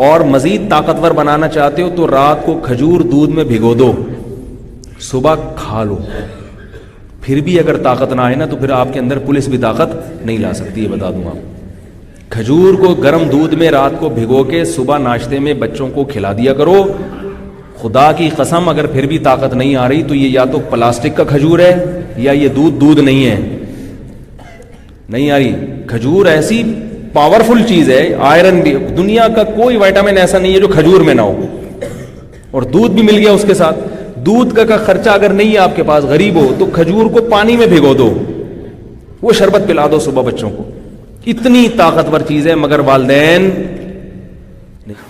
اور مزید طاقتور بنانا چاہتے ہو تو رات کو کھجور دودھ میں بھگو دو, صبح کھا لو. پھر بھی اگر طاقت نہ آئے نا تو پھر آپ کے اندر پولیس بھی طاقت نہیں لا سکتی, یہ بتا دوں آپ. کھجور کو گرم دودھ میں رات کو بھگو کے صبح ناشتے میں بچوں کو کھلا دیا کرو. خدا کی قسم اگر پھر بھی طاقت نہیں آ رہی تو یہ یا تو پلاسٹک کا کھجور ہے یا یہ دودھ نہیں ہے, نہیں آ رہی. کھجور ایسی پاورفل چیز ہے, آئرن بھی, دنیا کا کوئی وائٹامن ایسا نہیں ہے جو کھجور میں نہ ہو, اور دودھ بھی مل گیا اس کے ساتھ. دودھ کا خرچہ اگر نہیں ہے آپ کے پاس, غریب ہو, تو کھجور کو پانی میں بھگو دو, وہ شربت پلا دو صبح بچوں کو. اتنی طاقتور چیز ہے. مگر والدین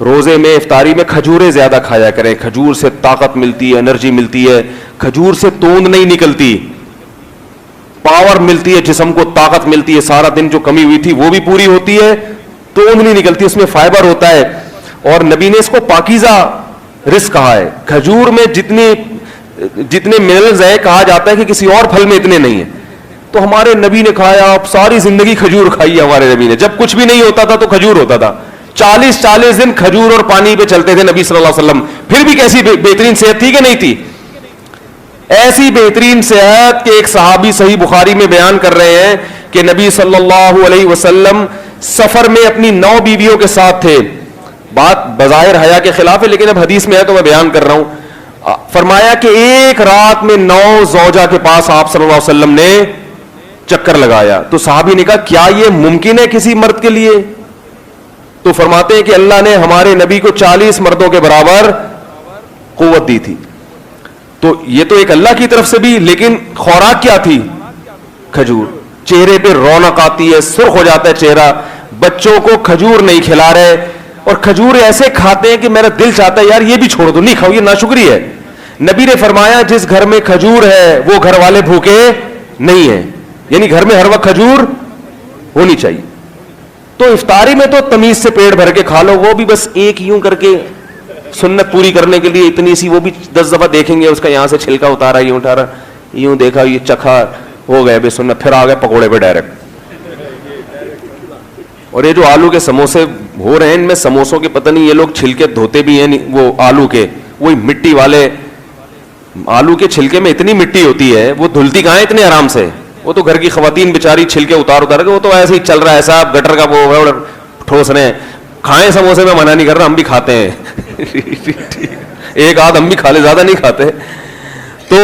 روزے میں افطاری میں کھجوریں زیادہ کھایا کریں. کھجور سے طاقت ملتی ہے, انرجی ملتی ہے. کھجور سے توند نہیں نکلتی, پاور ملتی ہے, جسم کو طاقت ملتی ہے, سارا دن جو کمی ہوئی تھی وہ بھی پوری ہوتی ہے, توند نہیں نکلتی, اس میں فائبر ہوتا ہے. اور نبی نے اس کو پاکیزہ رزق کہا ہے. کھجور میں جتنے منرلز ہیں, کہا جاتا ہے کہ کسی اور پھل میں اتنے نہیں ہیں. تو ہمارے نبی نے کھایا, آپ ساری زندگی کھجور کھائی ہے ہمارے نبی نے. جب کچھ بھی نہیں ہوتا تھا تو کھجور ہوتا تھا. 40 دن کھجور اور پانی پہ چلتے تھے نبی صلی اللہ علیہ وسلم. پھر بھی کیسی بہترین صحت تھی کہ نہیں تھی. ایسی بہترین صحت کہ ایک صحابی صحیح بخاری میں بیان کر رہے ہیں کہ نبی صلی اللہ علیہ وسلم سفر میں اپنی 9 بیویوں کے ساتھ تھے. بات بظاہر حیا کے خلاف ہے لیکن اب حدیث میں ہے تو میں بیان کر رہا ہوں. فرمایا کہ ایک رات میں 9 زوجہ کے پاس آپ صلی اللہ علیہ وسلم نے چکر لگایا. تو صحابی نے کہا کیا یہ ممکن ہے کسی مرد کے لیے؟ تو فرماتے ہیں کہ اللہ نے ہمارے نبی کو 40 مردوں کے برابر قوت دی تھی. تو یہ تو ایک اللہ کی طرف سے بھی, لیکن خوراک کیا تھی؟ کھجور. چہرے پہ رونق آتی ہے, سرخ ہو جاتا ہے چہرہ. بچوں کو کھجور نہیں کھلا رہے, اور کھجور ایسے کھاتے ہیں کہ میرا دل چاہتا ہے یار یہ بھی چھوڑ دو, نہیں کھاؤ, یہ ناشکری ہے. نبی نے فرمایا جس گھر میں کھجور ہے وہ گھر والے بھوکے نہیں ہیں. یعنی گھر میں ہر وقت کھجور ہونی چاہیے. تو افطاری میں تو تمیز سے پیٹ بھر کے کھا لو, وہ بھی بس ایک یوں کر کے سنت پوری کرنے کے لیے اتنی سی, وہ بھی 10 دفعہ دیکھیں گے اس کا یہاں سے چھلکا اتارا, یوں اٹھارا, یوں دیکھا, یہ چکھا, ہو گئے بے سنت. پھر آ گئے پکوڑے پہ ڈائریکٹ. اور یہ جو آلو کے سموسے ہو رہے ہیں, ان میں سموسوں کے پتہ نہیں یہ لوگ چھلکے دھوتے بھی ہیں وہ آلو کے, وہی مٹی والے. آلو کے چھلکے میں اتنی مٹی ہوتی ہے, وہ دھلتی کہاں ہے اتنے آرام سے. وہ تو گھر کی خواتین بیچاری چھلکے اتار کے, وہ تو ایسے ہی چل رہا ہے, ایسا گٹر کا وہ ٹھوس رہے ہیں. کھائیں سموسے, میں منع نہیں کر رہا, ہم بھی کھاتے ہیں, ایک آدھ ہم بھی کھا لے, زیادہ نہیں کھاتے. تو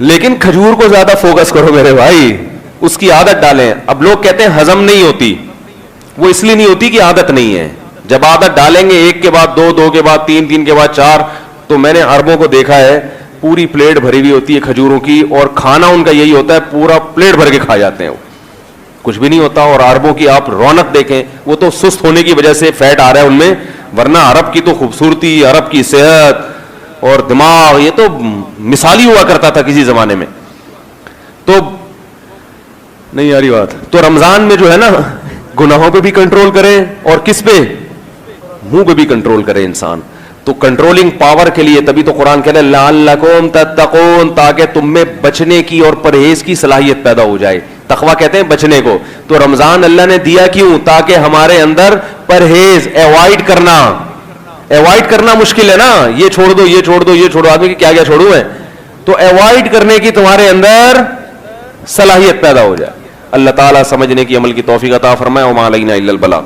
لیکن کھجور کو زیادہ فوکس کرو میرے بھائی, اس کی عادت ڈالیں. اب لوگ کہتے ہیں ہضم نہیں ہوتی, وہ اس لیے نہیں ہوتی کہ عادت نہیں ہے. جب عادت ڈالیں گے, 1 کے بعد 2, 2 کے بعد 3, 3 کے بعد 4, تو میں نے عربوں کو دیکھا ہے پوری پلیٹ بھری ہوئی ہوتی ہے کھجوروں کی, اور کھانا ان کا یہی ہوتا ہے, پورا پلیٹ بھر کے کھا جاتے ہیں, کچھ بھی نہیں ہوتا. اور عربوں کی آپ رونق دیکھیں, وہ تو سست ہونے کی وجہ سے فیٹ آ رہا ہے ان میں, ورنہ عرب کی تو خوبصورتی, عرب کی صحت اور دماغ, یہ تو مثالی ہوا کرتا تھا کسی زمانے میں. تو نہیں آ رہی بات. تو رمضان میں جو ہے نا, گناہوں پہ بھی کنٹرول کریں, اور کس پہ؟ منہ پہ بھی کنٹرول کرے انسان. تو کنٹرولنگ پاور کے لیے تبھی تو قرآن کہہ رہا ہے لعلکم تتقون, تاکہ تم میں بچنے کی اور پرہیز کی صلاحیت پیدا ہو جائے. تقویٰ کہتے ہیں بچنے کو. تو رمضان اللہ نے دیا کیوں؟ تاکہ ہمارے اندر پرہیز, ایوائڈ کرنا مشکل ہے نا, یہ چھوڑ دو, یہ چھوڑ دو, یہ چھوڑو, آدمی کی کیا کیا چھوڑوں ہے. تو ایوائڈ کرنے کی تمہارے اندر صلاحیت پیدا ہو جائے. اللہ تعالیٰ سمجھنے کی, عمل کی توفیق عطا فرمائے. وما علینا الا البلاغ.